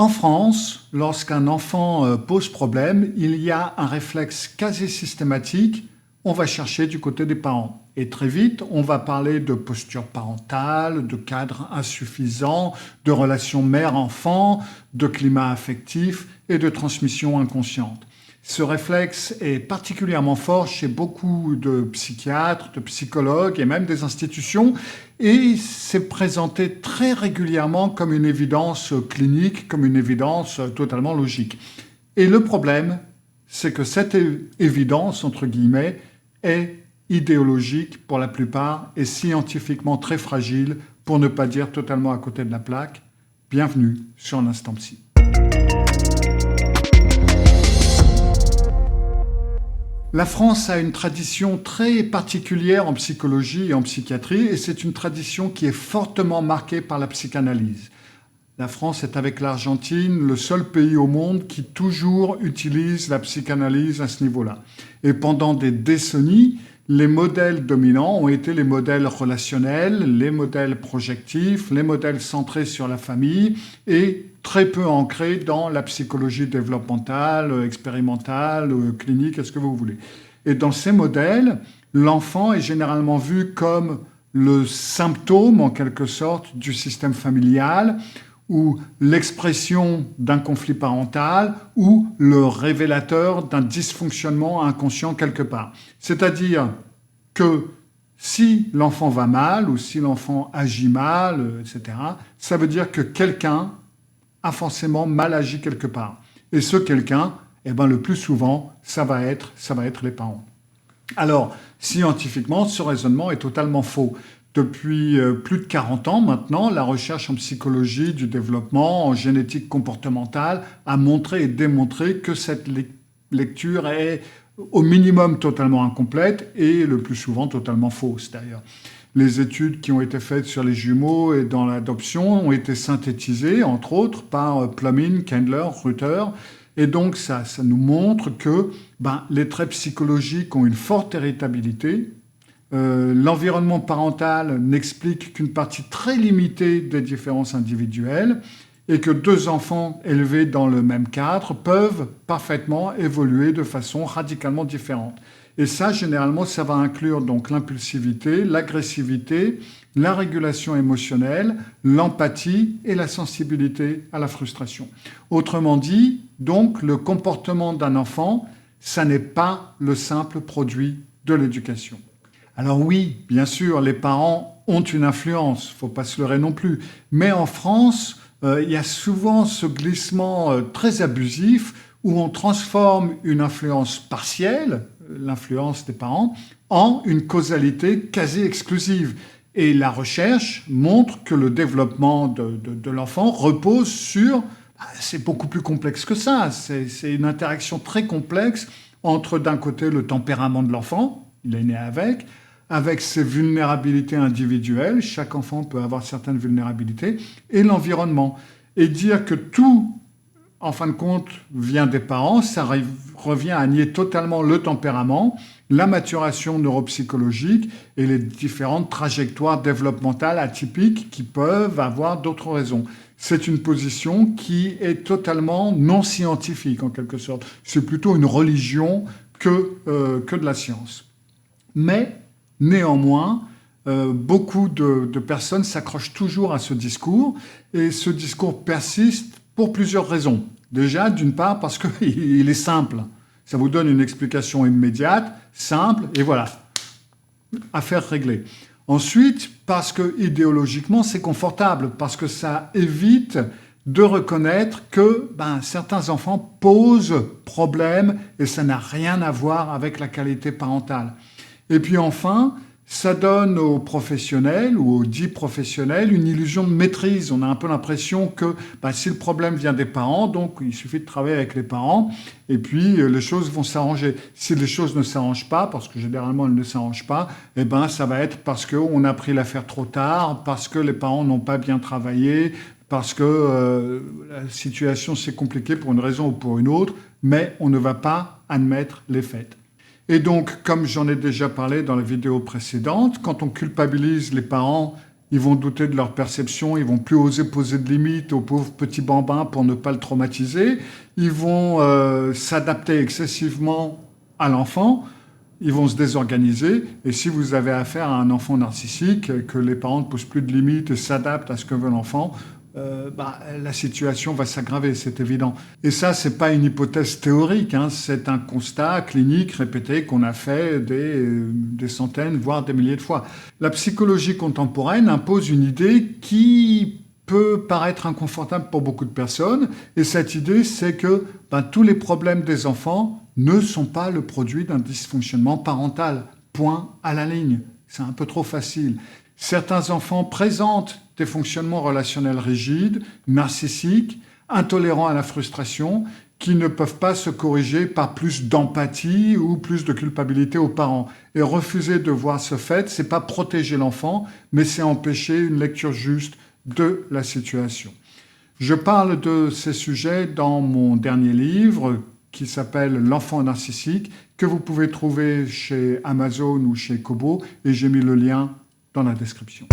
En France, lorsqu'un enfant pose problème, il y a un réflexe quasi systématique, on va chercher du côté des parents. Et très vite, on va parler de posture parentale, de cadre insuffisant, de relations mère-enfant, de climat affectif et de transmission inconsciente. Ce réflexe est particulièrement fort chez beaucoup de psychiatres, de psychologues et même des institutions, et c'est présenté très régulièrement comme une évidence clinique, comme une évidence totalement logique. Et le problème, c'est que cette évidence, entre guillemets, est idéologique pour la plupart et scientifiquement très fragile, pour ne pas dire totalement à côté de la plaque. Bienvenue sur l'Instant Psy. La France a une tradition très particulière en psychologie et en psychiatrie, et c'est une tradition qui est fortement marquée par la psychanalyse. La France est, avec l'Argentine, le seul pays au monde qui toujours utilise la psychanalyse à ce niveau-là. Et pendant des décennies, les modèles dominants ont été les modèles relationnels, les modèles projectifs, les modèles centrés sur la famille et très peu ancrés dans la psychologie développementale, expérimentale, clinique, est-ce que vous voulez. Et dans ces modèles, l'enfant est généralement vu comme le symptôme, en quelque sorte, du système familial, ou l'expression d'un conflit parental, ou le révélateur d'un dysfonctionnement inconscient quelque part. C'est-à-dire que si l'enfant va mal, ou si l'enfant agit mal, etc., ça veut dire que quelqu'un a forcément mal agi quelque part. Et ce quelqu'un, le plus souvent, ça va être les parents. Alors, scientifiquement, ce raisonnement est totalement faux. Depuis plus de 40 ans maintenant, la recherche en psychologie du développement, en génétique comportementale, a montré et démontré que cette lecture est au minimum totalement incomplète et le plus souvent totalement fausse d'ailleurs. Les études qui ont été faites sur les jumeaux et dans l'adoption ont été synthétisées, entre autres, par Plumin, Kendler, Ruther. Et donc, ça nous montre que les traits psychologiques ont une forte héritabilité. L'environnement parental n'explique qu'une partie très limitée des différences individuelles et que deux enfants élevés dans le même cadre peuvent parfaitement évoluer de façon radicalement différente. Et ça, généralement, ça va inclure donc l'impulsivité, l'agressivité, la régulation émotionnelle, l'empathie et la sensibilité à la frustration. Autrement dit, donc, le comportement d'un enfant, ça n'est pas le simple produit de l'éducation. Alors oui, bien sûr, les parents ont une influence, il ne faut pas se leurrer non plus. Mais en France, il y a souvent ce glissement très abusif où on transforme une influence partielle, l'influence des parents, en une causalité quasi exclusive. Et la recherche montre que le développement de l'enfant repose sur... C'est beaucoup plus complexe que ça. C'est une interaction très complexe entre, d'un côté, le tempérament de l'enfant, il est né avec ses vulnérabilités individuelles, chaque enfant peut avoir certaines vulnérabilités, et l'environnement. Et dire que tout, en fin de compte, vient des parents, ça revient à nier totalement le tempérament, la maturation neuropsychologique et les différentes trajectoires développementales atypiques qui peuvent avoir d'autres raisons. C'est une position qui est totalement non scientifique, en quelque sorte. C'est plutôt une religion que de la science. Mais, néanmoins, beaucoup de personnes s'accrochent toujours à ce discours, et ce discours persiste pour plusieurs raisons. Déjà, d'une part, parce qu'il est simple. Ça vous donne une explication immédiate, simple, et voilà, affaire réglée. Ensuite, parce que idéologiquement, c'est confortable, parce que ça évite de reconnaître que certains enfants posent problème et ça n'a rien à voir avec la qualité parentale. Et puis enfin, ça donne aux professionnels ou aux dits professionnels une illusion de maîtrise. On a un peu l'impression que si le problème vient des parents, donc il suffit de travailler avec les parents et puis les choses vont s'arranger. Si les choses ne s'arrangent pas, parce que généralement elles ne s'arrangent pas, ça va être parce qu'on a pris l'affaire trop tard, parce que les parents n'ont pas bien travaillé, parce que la situation s'est compliquée pour une raison ou pour une autre, mais on ne va pas admettre les faits. Et donc, comme j'en ai déjà parlé dans la vidéo précédente, quand on culpabilise les parents ils vont douter de leur perception, ils vont plus oser poser de limites au pauvre petit bambin pour ne pas le traumatiser, ils vont s'adapter excessivement à l'enfant, ils vont se désorganiser, et si vous avez affaire à un enfant narcissique, que les parents ne posent plus de limites et s'adaptent à ce que veut l'enfant, la situation va s'aggraver, c'est évident. Et ça, c'est pas une hypothèse théorique, hein, c'est un constat clinique répété qu'on a fait des centaines, voire des milliers de fois. La psychologie contemporaine impose une idée qui peut paraître inconfortable pour beaucoup de personnes, et cette idée, c'est que tous les problèmes des enfants ne sont pas le produit d'un dysfonctionnement parental. Point à la ligne. C'est un peu trop facile. Certains enfants présentent des fonctionnements relationnels rigides, narcissiques, intolérants à la frustration, qui ne peuvent pas se corriger par plus d'empathie ou plus de culpabilité aux parents. Et refuser de voir ce fait, c'est pas protéger l'enfant, mais c'est empêcher une lecture juste de la situation. Je parle de ces sujets dans mon dernier livre qui s'appelle L'enfant narcissique, que vous pouvez trouver chez Amazon ou chez Kobo, et j'ai mis le lien dans la description.